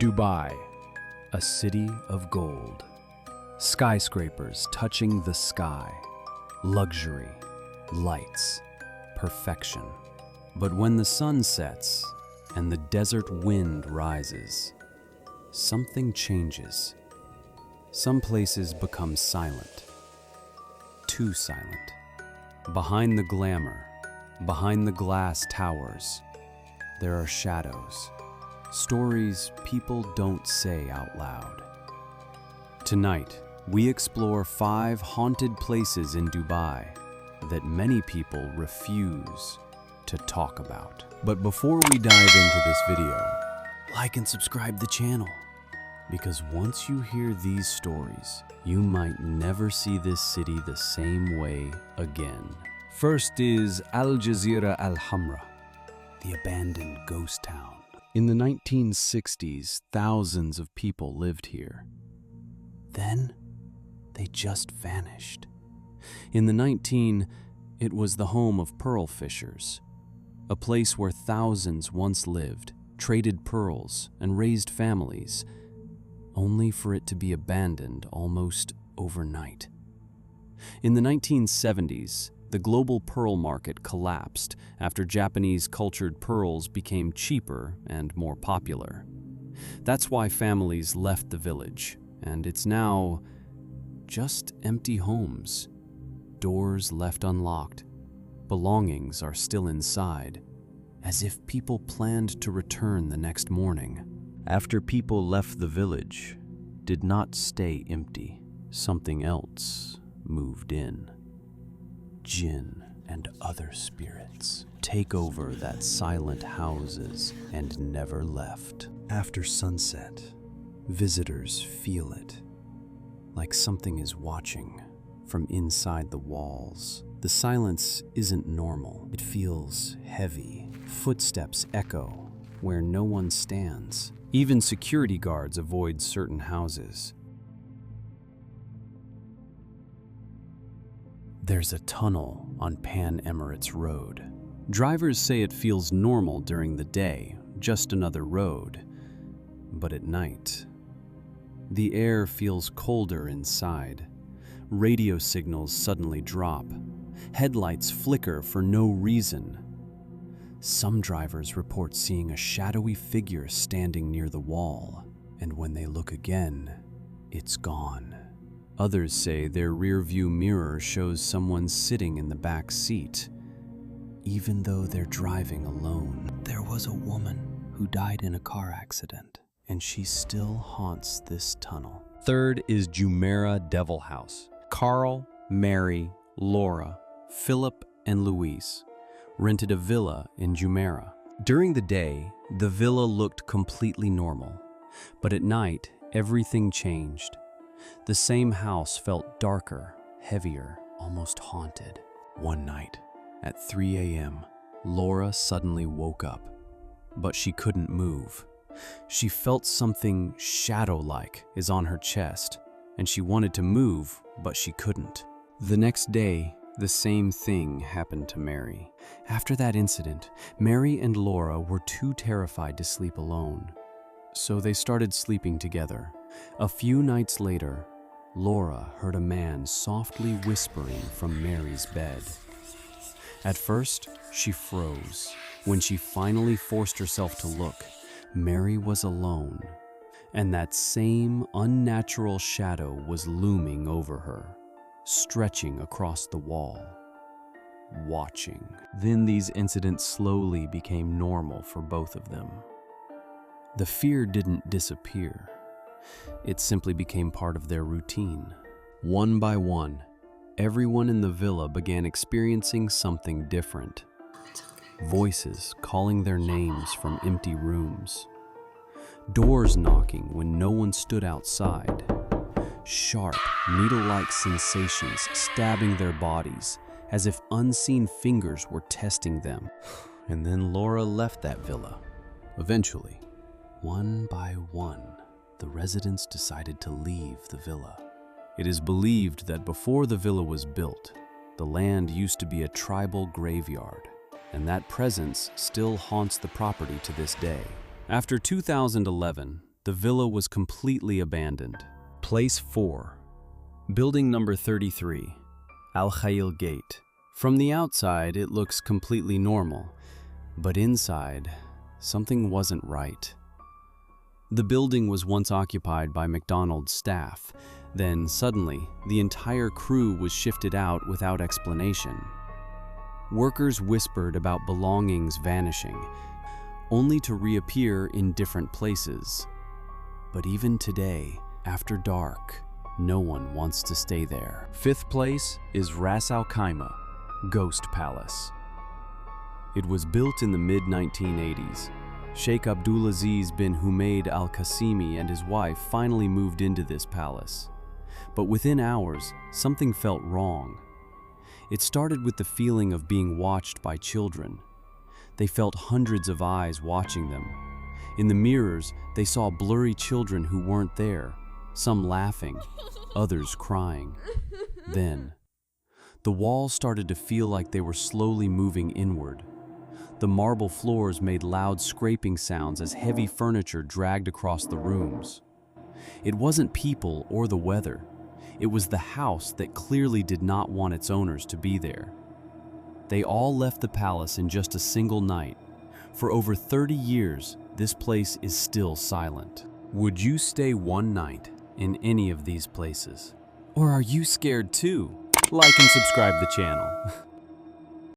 Dubai, a city of gold. Skyscrapers touching the sky. Luxury, lights, perfection. But when the sun sets and the desert wind rises, something changes. Some places become silent. Too silent. Behind the glamour, behind the glass towers, there are shadows. Stories people don't say out loud. Tonight, we explore 5 haunted places in Dubai that many people refuse to talk about. But before we dive into this video, like and subscribe the channel, because once you hear these stories, you might never see this city the same way again. First is Jazirat Al Hamra, the abandoned ghost town. In the 1960s, thousands of people lived here. Then, they just vanished. In the it was the home of pearl fishers, a place where thousands once lived, traded pearls, and raised families, only for it to be abandoned almost overnight. In the 1970s, the global pearl market collapsed after Japanese cultured pearls became cheaper and more popular. That's why families left the village, and it's now just empty homes, doors left unlocked, belongings are still inside, as if people planned to return the next morning. After people left the village, did not stay empty. Something else moved in. Jinn and other spirits take over that silent houses and never left. After sunset, visitors feel it, like something is watching from inside the walls. The silence isn't normal. It feels heavy. Footsteps echo where no one stands. Even security guards avoid certain houses. There's a tunnel on Pan Emirates Road. Drivers say it feels normal during the day, just another road. But at night, the air feels colder inside. Radio signals suddenly drop. Headlights flicker for no reason. Some drivers report seeing a shadowy figure standing near the wall, and when they look again, it's gone. Others say their rear-view mirror shows someone sitting in the back seat, even though they're driving alone. There was a woman who died in a car accident, and she still haunts this tunnel. Third is Jumeirah Devil House. Carl, Mary, Laura, Philip, and Louise rented a villa in Jumeirah. During the day, the villa looked completely normal, but at night, everything changed. The same house felt darker, heavier, almost haunted. One night, at 3 a.m., Laura suddenly woke up, but she couldn't move. She felt something shadow-like is on her chest, and she wanted to move, but she couldn't. The next day, the same thing happened to Mary. After that incident, Mary and Laura were too terrified to sleep alone, so they started sleeping together. A few nights later, Laura heard a man softly whispering from Mary's bed. At first, she froze. When she finally forced herself to look, Mary was alone, and that same unnatural shadow was looming over her, stretching across the wall, watching. Then these incidents slowly became normal for both of them. The fear didn't disappear. It simply became part of their routine. One by one, everyone in the villa began experiencing something different. Voices calling their names from empty rooms. Doors knocking when no one stood outside. Sharp, needle-like sensations stabbing their bodies as if unseen fingers were testing them. And then Laura left that villa. Eventually, one by one, the residents decided to leave the villa. It is believed that before the villa was built, the land used to be a tribal graveyard, and that presence still haunts the property to this day. After 2011, the villa was completely abandoned. Place 4. Building number 33, Al Khail Gate. From the outside, it looks completely normal, but inside, something wasn't right. The building was once occupied by McDonald's staff. Then, suddenly, the entire crew was shifted out without explanation. Workers whispered about belongings vanishing, only to reappear in different places. But even today, after dark, no one wants to stay there. 5th place is RAS Al KHAIMAH, Ghost Palace. It was built in the mid-1980s. Sheikh Abdulaziz bin Humaid al-Qasimi and his wife finally moved into this palace. But within hours, something felt wrong. It started with the feeling of being watched by children. They felt hundreds of eyes watching them. In the mirrors, they saw blurry children who weren't there, some laughing, others crying. Then, the walls started to feel like they were slowly moving inward. The marble floors made loud scraping sounds as heavy furniture dragged across the rooms. It wasn't people or the weather. It was the house that clearly did not want its owners to be there. They all left the palace in just a single night. For over 30 years, this place is still silent. Would you stay one night in any of these places? Or are you scared too? Like and subscribe the channel.